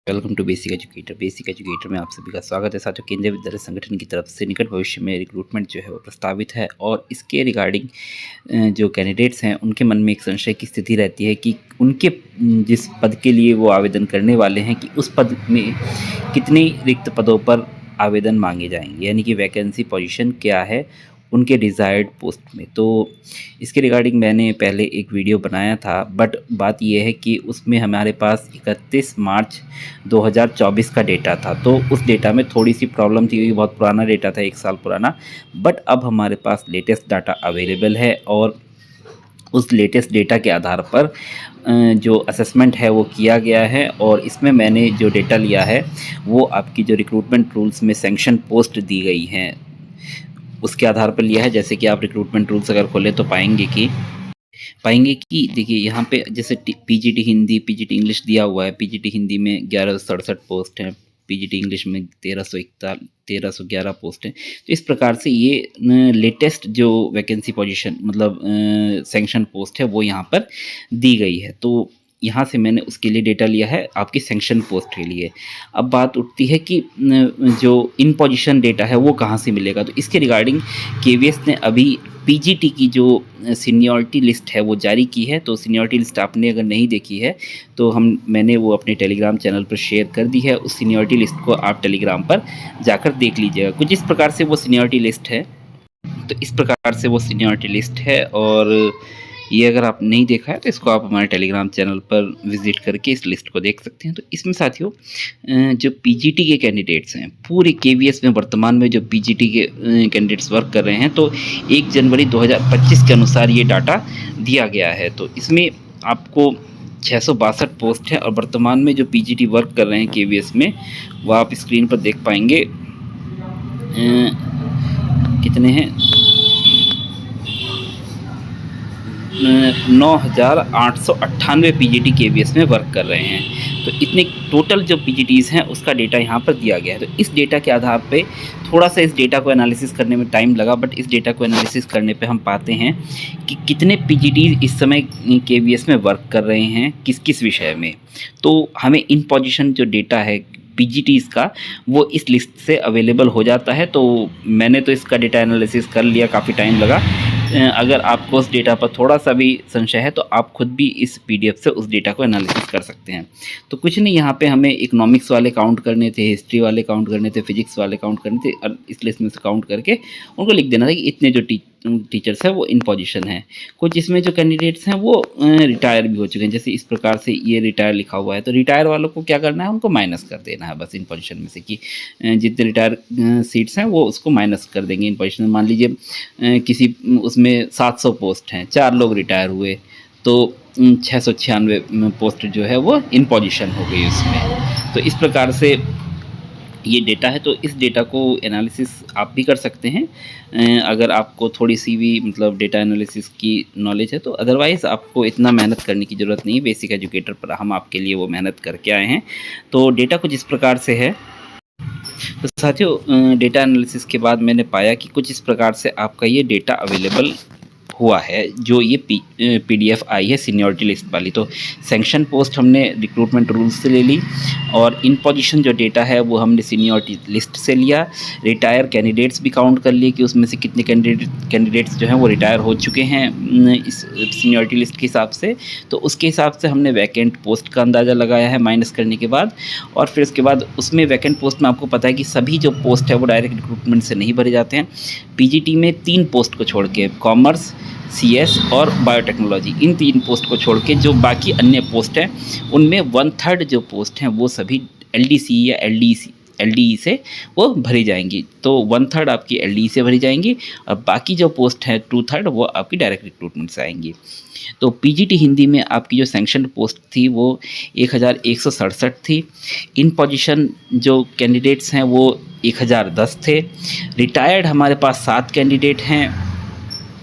Welcome to Basic Educator. Basic Educator में आप सभी का स्वागत है। साथियों, केंद्रीय विद्यालय संगठन की तरफ से निकट भविष्य में रिक्रूटमेंट जो है वो प्रस्तावित है और इसके रिगार्डिंग जो कैंडिडेट्स हैं उनके मन में एक संशय की स्थिति रहती है कि उनके जिस पद के लिए वो आवेदन करने वाले हैं कि उस पद में कितने रिक्त पदों पर आवेदन मांगे जाएंगे, यानी कि वैकेंसी पोजीशन क्या है उनके डिज़ायर्ड पोस्ट में। तो इसके रिगार्डिंग मैंने पहले एक वीडियो बनाया था, बट बात यह है कि उसमें हमारे पास 31 मार्च 2024 का डेटा था। तो उस डेटा में थोड़ी सी प्रॉब्लम थी क्योंकि बहुत पुराना डेटा था, 1 साल पुराना। बट अब हमारे पास लेटेस्ट डाटा अवेलेबल है और उस लेटेस्ट डेटा के आधार पर जो असेसमेंट है वो किया गया है और इसमें मैंने जो डेटा लिया है वो आपकी जो रिक्रूटमेंट रूल्स में सैंक्शन पोस्ट दी गई हैं उसके आधार पर लिया है। जैसे कि आप रिक्रूटमेंट रूल्स अगर खोलें तो पाएंगे कि देखिए यहाँ पे जैसे पीजीटी हिंदी, पीजीटी इंग्लिश दिया हुआ है। पीजीटी हिंदी में 1167 पोस्ट हैं, पीजीटी इंग्लिश में 1311 पोस्ट हैं। तो इस प्रकार से ये लेटेस्ट जो वैकेंसी पोजीशन मतलब सैंक्शन पोस्ट है वो यहाँ पर दी गई है। तो यहाँ से मैंने उसके लिए डेटा लिया है आपकी सैंक्शन पोस्ट के लिए। अब बात उठती है कि जो इन पोजीशन डेटा है वो कहाँ से मिलेगा। तो इसके रिगार्डिंग केवीएस ने अभी पीजीटी की जो सीनियरिटी लिस्ट है वो जारी की है। तो सीनियरिटी लिस्ट आपने अगर नहीं देखी है तो मैंने वो अपने टेलीग्राम चैनल पर शेयर कर दी है। उस सीनियरिटी लिस्ट को आप टेलीग्राम पर जाकर देख लीजिएगा। कुछ इस प्रकार से वो सीनियरिटी लिस्ट है। तो इस प्रकार से वो सीनियरिटी लिस्ट है और ये अगर आप नहीं देखा है तो इसको आप हमारे टेलीग्राम चैनल पर विजिट करके इस लिस्ट को देख सकते हैं। तो इसमें साथियों जो पीजीटी के कैंडिडेट्स हैं पूरे केवीएस में वर्तमान में जो पीजीटी के कैंडिडेट्स वर्क कर रहे हैं, तो 1 जनवरी 2025 के अनुसार ये डाटा दिया गया है। तो इसमें आपको 662 पोस्ट है और वर्तमान में जो पीजीटी वर्क कर रहे हैं केवीएस में वो आप स्क्रीन पर देख पाएंगे कितने हैं, 9,898 पीजीटी केवीएस में वर्क कर रहे हैं। तो इतने टोटल जो पीजीटीज़ हैं उसका डेटा यहाँ पर दिया गया है। तो इस डेटा के आधार पे थोड़ा सा इस डेटा को एनालिसिस करने में टाइम लगा, बट इस डेटा को एनालिसिस करने पे हम पाते हैं कि कितने पीजीटी इस समय केवीएस में वर्क कर रहे हैं किस किस विषय में। तो हमें इन पोजीशन जो डेटा है पीजीटीज़ का वो इस लिस्ट से अवेलेबल हो जाता है। तो मैंने तो इसका डेटा एनालिसिस कर लिया, काफ़ी टाइम लगा। अगर आपको उस डेटा पर थोड़ा सा भी संशय है तो आप खुद भी इस पीडीएफ से उस डेटा को एनालिसिस कर सकते हैं। तो कुछ नहीं, यहाँ पे हमें इकोनॉमिक्स वाले काउंट करने थे, हिस्ट्री वाले काउंट करने थे, फिजिक्स वाले काउंट करने थे और इस लिस्ट में से काउंट करके उनको लिख देना था कि इतने जो टीचर्स हैं वो इन पोजीशन हैं। कुछ इसमें जो कैंडिडेट्स हैं वो रिटायर भी हो चुके हैं, जैसे इस प्रकार से ये रिटायर लिखा हुआ है। तो रिटायर वालों को क्या करना है, उनको माइनस कर देना है बस इन पोजीशन में से कि जितने रिटायर सीट्स हैं वो उसको माइनस कर देंगे इन पोजीशन में। मान लीजिए किसी उसमें 700 पोस्ट हैं, 4 लोग रिटायर हुए तो 696 पोस्ट जो है वो इन पोजीशन हो गई उसमें। तो इस प्रकार से ये डेटा है। तो इस डेटा को एनालिसिस आप भी कर सकते हैं अगर आपको थोड़ी सी भी मतलब डेटा एनालिसिस की नॉलेज है तो। अदरवाइज़ आपको इतना मेहनत करने की ज़रूरत नहीं है। बेसिक एजुकेटर पर हम आपके लिए वो मेहनत करके आए हैं। तो डेटा कुछ इस प्रकार से है। तो साथियों, डेटा एनालिसिस के बाद मैंने पाया कि कुछ इस प्रकार से आपका ये डेटा अवेलेबल हुआ है। जो ये पीडीएफ आई है सीनियरिटी लिस्ट वाली, तो सैंक्शन पोस्ट हमने रिक्रूटमेंट रूल्स से ले ली और इन पोजीशन जो डेटा है वो हमने सीनियरिटी लिस्ट से लिया। रिटायर कैंडिडेट्स भी काउंट कर लिए कि उसमें से कितने कैंडिडेट्स जो हैं वो रिटायर हो चुके हैं इस सीनियरिटी लिस्ट के हिसाब से। तो उसके हिसाब से हमने वैकेंट पोस्ट का अंदाज़ा लगाया है माइनस करने के बाद। और फिर उसके बाद उसमें वैकेंट पोस्ट में आपको पता है कि सभी जो पोस्ट है वो डायरेक्ट रिक्रूटमेंट से नहीं भरे जाते हैं। पीजीटी में 3 पोस्ट को छोड़ के, कॉमर्स, सीएस और बायोटेक्नोलॉजी, इन 3 पोस्ट को छोड़ के जो बाकी अन्य पोस्ट हैं उनमें 1/3 जो पोस्ट हैं वो सभी एलडीसी या एलडीई से वो भरी जाएंगी। तो 1/3 आपकी एलडीई से भरी जाएंगी और बाकी जो पोस्ट है 2/3 वो आपकी डायरेक्ट रिक्रूटमेंट से आएंगी। तो पीजीटी हिंदी में आपकी जो सैंक्शन पोस्ट थी वो 1167 थी। इन पोजीशन जो कैंडिडेट्स हैं वो 1010 थे। रिटायर्ड हमारे पास 7 कैंडिडेट हैं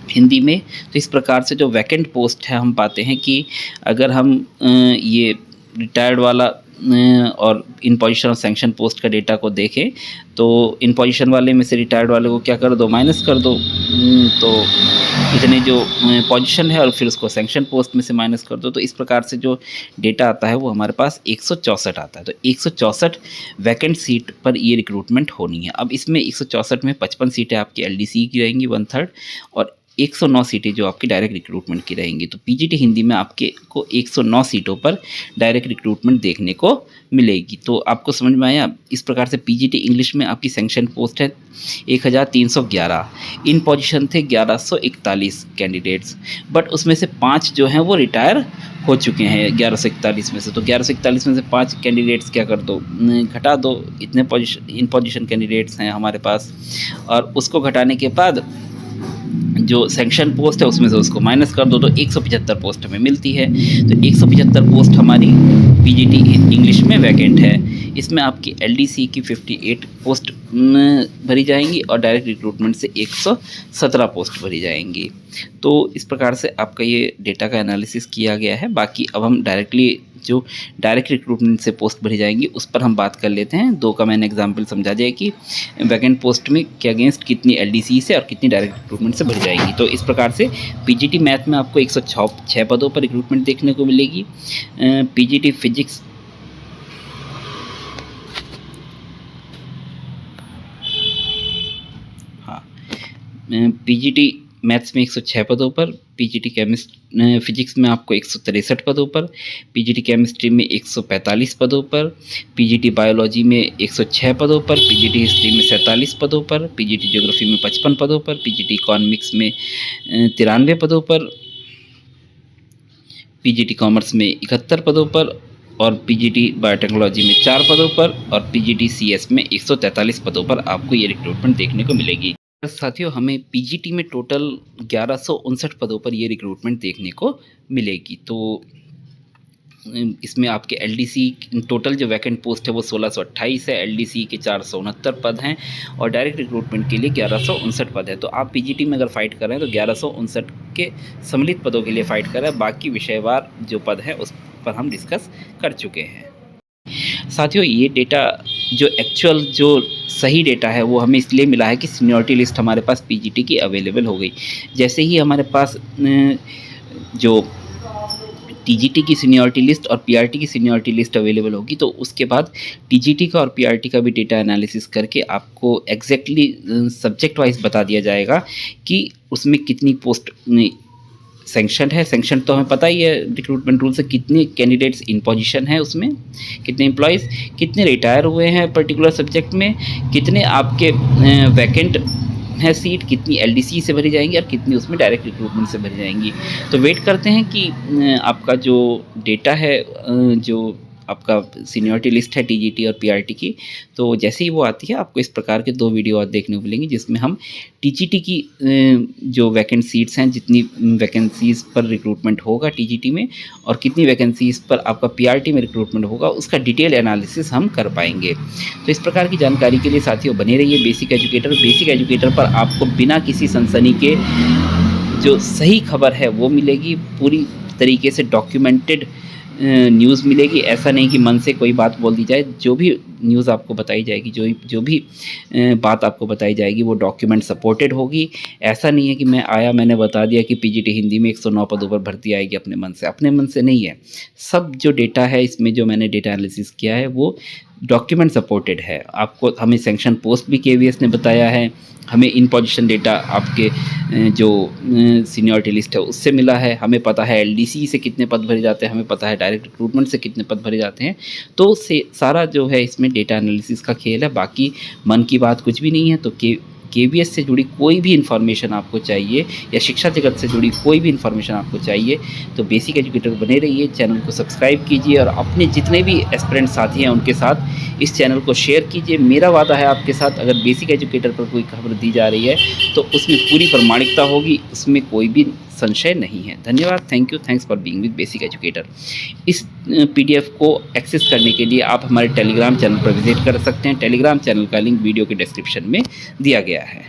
हिंदी में। तो इस प्रकार से जो वैकेंट पोस्ट है हम पाते हैं कि अगर हम ये रिटायर्ड वाला और इन पोजीशन और सैंक्शन पोस्ट का डेटा को देखें तो इन पोजीशन वाले में से रिटायर्ड वाले को क्या कर दो, माइनस कर दो। तो इतने जो पोजीशन है और फिर उसको सैंक्शन पोस्ट में से माइनस कर दो। तो इस प्रकार से जो डेटा आता है वो हमारे पास 164 आता है। तो 164 वैकेंट सीट पर ये रिक्रूटमेंट होनी है। अब इसमें 164 में 55 सीटें आपकी LDC की रहेंगी 1/3 और 109 सीटें जो आपकी डायरेक्ट रिक्रूटमेंट की रहेंगी। तो PGT हिंदी में आपके को 109 सीटों पर डायरेक्ट रिक्रूटमेंट देखने को मिलेगी। तो आपको समझ में आया। इस प्रकार से PGT इंग्लिश में आपकी सैंक्शन पोस्ट है 1311, इन पोजीशन थे 1141 कैंडिडेट्स, बट उसमें से 5 जो हैं वो रिटायर हो चुके हैं 1141 में से। तो 1141 में से 5 कैंडिडेट्स क्या कर दो, घटा दो। इतने पोजीशन इन पोजीशन कैंडिडेट्स हैं हमारे पास, और उसको घटाने के बाद जो सैंक्शन पोस्ट है उसमें से उसको माइनस कर दो तो 175 पोस्ट हमें मिलती है। तो 175 पोस्ट हमारी PGT इंग्लिश में वैकेंट है। इसमें आपकी LDC की 58 पोस्ट भरी जाएंगी और डायरेक्ट रिक्रूटमेंट से 117 पोस्ट भरी जाएंगी। तो इस प्रकार से आपका ये डेटा का एनालिसिस किया गया है। बाकी अब हम डायरेक्टली जो डायरेक्ट रिक्रूटमेंट से पोस्ट भरी जाएंगी उस पर हम बात कर लेते हैं। 2 का मैंने एग्जांपल समझा दिया कि वैकेंट पोस्ट में के अगेंस्ट कितनी LDC से और कितनी डायरेक्ट रिक्रूटमेंट से भरी जाएंगी। तो इस प्रकार से PGT मैथ में आपको 106 पदों पर रिक्रूटमेंट देखने को मिलेगी। PGT फिजिक्स PGT मैथ्स में 106 पदों पर, PGT फिजिक्स में आपको 163 पदों पर, PGT केमिस्ट्री में 145 पदों पर, PGT बायोलॉजी में 106 पदों पर, PGT हिस्ट्री में 47 पदों पर, PGT ज्योग्राफी में 55 पदों पर, PGT इकोनॉमिक्स में 93 पदों पर, PGT कॉमर्स में 71 पदों पर और PGT बायोटेक्नोलॉजी में 4 पदों पर और PGT CS में 143 पदों पर आपको ये रिक्रूटमेंट देखने को मिलेगी। साथियों, हमें PGT में टोटल 1159 पदों पर ये रिक्रूटमेंट देखने को मिलेगी। तो इसमें आपके LDC टोटल जो वैकेंट पोस्ट है वो 1628 है, LDC के 469 पद हैं और डायरेक्ट रिक्रूटमेंट के लिए 1159 पद है। तो आप PGT में अगर फाइट कर रहे हैं तो 1159 के सम्मिलित पदों के लिए फाइट कर रहे हैं। बाकी विषयवार जो पद है उस पर हम डिस्कस कर चुके हैं। साथियों, ये डेटा जो एक्चुअल जो सही डेटा है वो हमें इसलिए मिला है कि सीनियरिटी लिस्ट हमारे पास PGT की अवेलेबल हो गई। जैसे ही हमारे पास जो TGT की सीनियरिटी लिस्ट और PRT की सीनियरिटी लिस्ट अवेलेबल होगी तो उसके बाद TGT का और PRT का भी डेटा एनालिसिस करके आपको एग्जैक्टली सब्जेक्ट वाइज बता दिया जाएगा कि उसमें कितनी पोस्ट सैंक्शन है। सैंक्शन तो हमें पता ही है रिक्रूटमेंट रूल से, कितने कैंडिडेट्स इन पोजीशन है, उसमें कितने एम्प्लॉयज़, कितने रिटायर हुए हैं पर्टिकुलर सब्जेक्ट में, कितने आपके वैकेंट है सीट, कितनी LDC से भरी जाएंगी और कितनी उसमें डायरेक्ट रिक्रूटमेंट से भरी जाएंगी। तो वेट करते हैं कि आपका जो डेटा है, जो आपका सीनियरिटी लिस्ट है TGT और PRT की, तो जैसे ही वो आती है आपको इस प्रकार के 2 वीडियो और देखने को मिलेंगी जिसमें हम TGT की जो वैकेंट सीट्स हैं, जितनी वैकेंसीज़ पर रिक्रूटमेंट होगा TGT में और कितनी वैकेंसीज़ पर आपका PRT में रिक्रूटमेंट होगा, उसका डिटेल एनालिसिस हम कर पाएंगे। तो इस प्रकार की जानकारी के लिए साथियों बने रहिए बेसिक एजुकेटर। बेसिक एजुकेटर पर आपको बिना किसी सनसनी के जो सही खबर है वो मिलेगी, पूरी तरीके से डॉक्यूमेंटेड न्यूज़ मिलेगी। ऐसा नहीं कि मन से कोई बात बोल दी जाए। जो भी न्यूज़ आपको बताई जाएगी, जो भी बात आपको बताई जाएगी वो डॉक्यूमेंट सपोर्टेड होगी। ऐसा नहीं है कि मैं आया मैंने बता दिया कि PGT हिंदी में 109 पदों पर भर्ती आएगी अपने मन से नहीं है। सब जो डेटा है इसमें जो मैंने डेटा एनालिसिस किया है वो डॉक्यूमेंट सपोर्टेड है। आपको हमें सैंक्शन पोस्ट भी KVS ने बताया है, हमें इन पोजीशन डेटा आपके जो सीनियरिटी लिस्ट है उससे मिला है, हमें पता है LDC से कितने पद भरे जाते हैं, हमें पता है डायरेक्ट रिक्रूटमेंट से कितने पद भरे जाते हैं। तो से सारा जो है इसमें डेटा एनालिसिस का खेल है, बाकी मन की बात कुछ भी नहीं है। तो KVS से जुड़ी कोई भी इन्फॉर्मेशन आपको चाहिए या शिक्षा जगत से जुड़ी कोई भी इन्फॉर्मेशन आपको चाहिए तो बेसिक एजुकेटर बने रहिए, चैनल को सब्सक्राइब कीजिए और अपने जितने भी एस्पिरेंट साथी हैं उनके साथ इस चैनल को शेयर कीजिए। मेरा वादा है आपके साथ, अगर बेसिक एजुकेटर पर कोई खबर दी जा रही है तो उसमें पूरी प्रामाणिकता होगी, उसमें कोई भी संशय नहीं है। धन्यवाद, thank you, thanks for being with basic educator. इस PDF को एक्सेस करने के लिए आप हमारे टेलीग्राम चैनल पर विजिट कर सकते हैं। टेलीग्राम चैनल का लिंक वीडियो के डिस्क्रिप्शन में दिया गया है।